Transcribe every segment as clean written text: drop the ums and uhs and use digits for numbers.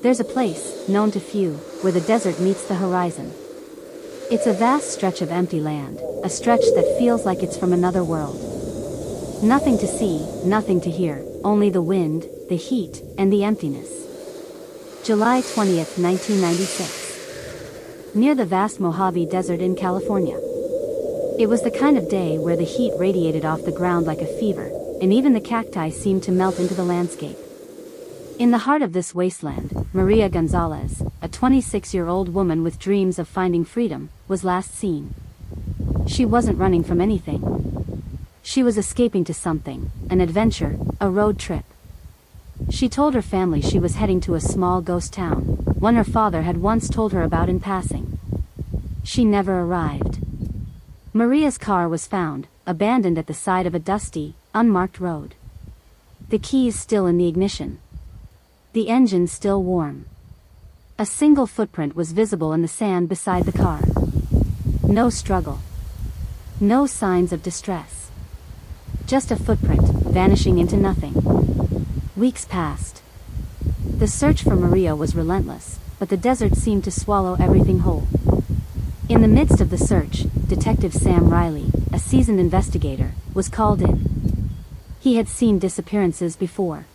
There's a place, known to few, where the desert meets the horizon. It's a vast stretch of empty land, a stretch that feels like it's from another world. Nothing to see, nothing to hear, only the wind, the heat, and the emptiness. July 20th, 1996. Near the vast Mojave Desert in California. It was the kind of day where the heat radiated off the ground like a fever, and even the cacti seemed to melt into the landscape. In the heart of this wasteland, Maria Gonzalez, a 26-year-old woman with dreams of finding freedom, was last seen. She wasn't running from anything. She was escaping to something, an adventure, a road trip. She told her family she was heading to a small ghost town, one her father had once told her about in passing. She never arrived. Maria's car was found, abandoned at the side of a dusty, unmarked road. The keys still in the ignition. The engine still warm. A single footprint was visible in the sand beside the car. No struggle. No signs of distress. Just a footprint, vanishing into nothing. Weeks passed. The search for Maria was relentless, but the desert seemed to swallow everything whole. In the midst of the search, Detective Sam Riley, a seasoned investigator, was called in. He had seen disappearances before.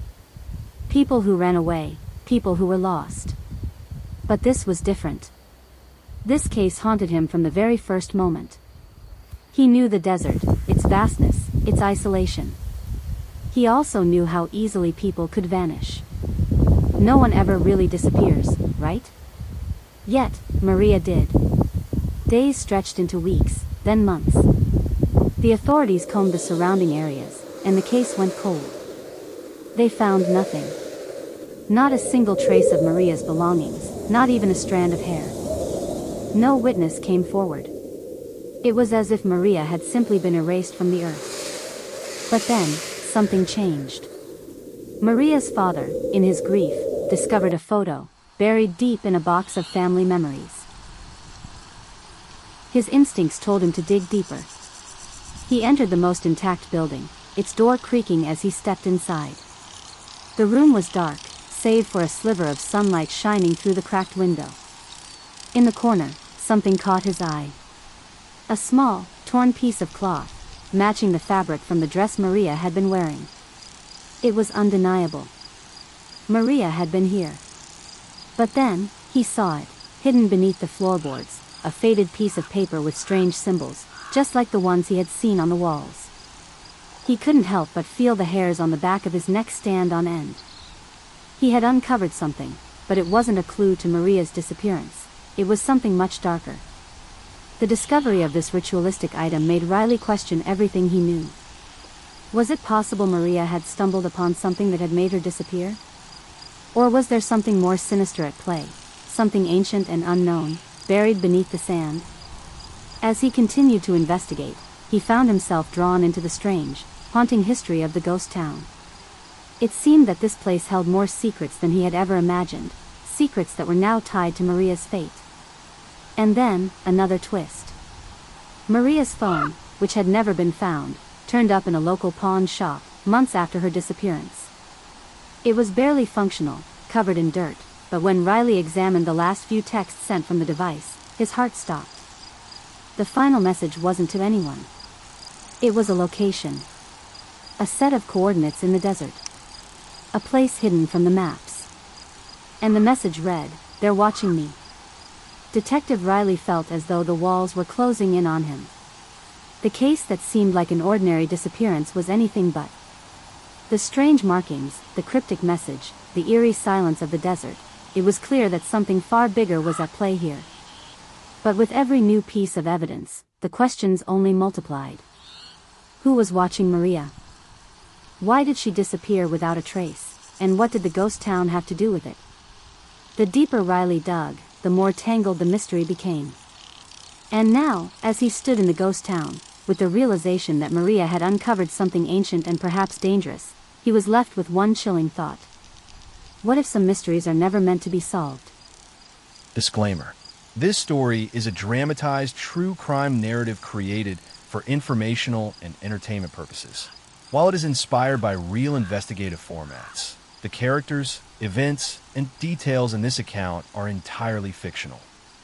People who ran away, people who were lost. But this was different. This case haunted him from the very first moment. He knew the desert, its vastness, its isolation. He also knew how easily people could vanish. No one ever really disappears, right? Yet, Maria did. Days stretched into weeks, then months. The authorities combed the surrounding areas, and the case went cold. They found nothing. Not a single trace of Maria's belongings, not even a strand of hair. No witness came forward. It was as if Maria had simply been erased from the earth. But then, something changed. Maria's father, in his grief, discovered a photo, buried deep in a box of family memories. His instincts told him to dig deeper. He entered the most intact building, its door creaking as he stepped inside. The room was dark, save for a sliver of sunlight shining through the cracked window. In the corner, something caught his eye. A small, torn piece of cloth, matching the fabric from the dress Maria had been wearing. It was undeniable. Maria had been here. But then, he saw it, hidden beneath the floorboards, a faded piece of paper with strange symbols, just like the ones he had seen on the walls. He couldn't help but feel the hairs on the back of his neck stand on end. He had uncovered something, but it wasn't a clue to Maria's disappearance. It was something much darker. The discovery of this ritualistic item made Riley question everything he knew. Was it possible Maria had stumbled upon something that had made her disappear? Or was there something more sinister at play, something ancient and unknown, buried beneath the sand? As he continued to investigate, he found himself drawn into the strange, haunting history of the ghost town. It seemed that this place held more secrets than he had ever imagined, secrets that were now tied to Maria's fate. And then, another twist. Maria's phone, which had never been found, turned up in a local pawn shop, months after her disappearance. It was barely functional, covered in dirt, but when Riley examined the last few texts sent from the device, his heart stopped. The final message wasn't to anyone. It was a location. A set of coordinates in the desert. A place hidden from the maps. And the message read, "They're watching me." Detective Riley felt as though the walls were closing in on him. The case that seemed like an ordinary disappearance was anything but. The strange markings, the cryptic message, the eerie silence of the desert, it was clear that something far bigger was at play here. But with every new piece of evidence, the questions only multiplied. Who was watching Maria? Why did she disappear without a trace, and what did the ghost town have to do with it? The deeper Riley dug, the more tangled the mystery became. And now, as he stood in the ghost town, with the realization that Maria had uncovered something ancient and perhaps dangerous, he was left with one chilling thought. What if some mysteries are never meant to be solved? Disclaimer. This story is a dramatized true crime narrative created for informational and entertainment purposes. While it is inspired by real investigative formats, the characters, Events and details in this account are entirely fictional.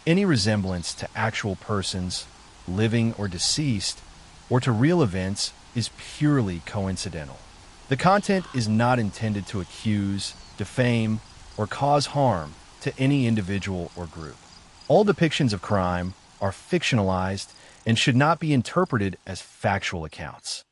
Any resemblance to actual persons, living or deceased, or to real events is purely coincidental. The content is not intended to accuse, defame, or cause harm to any individual or group. All depictions of crime are fictionalized and should not be interpreted as factual accounts.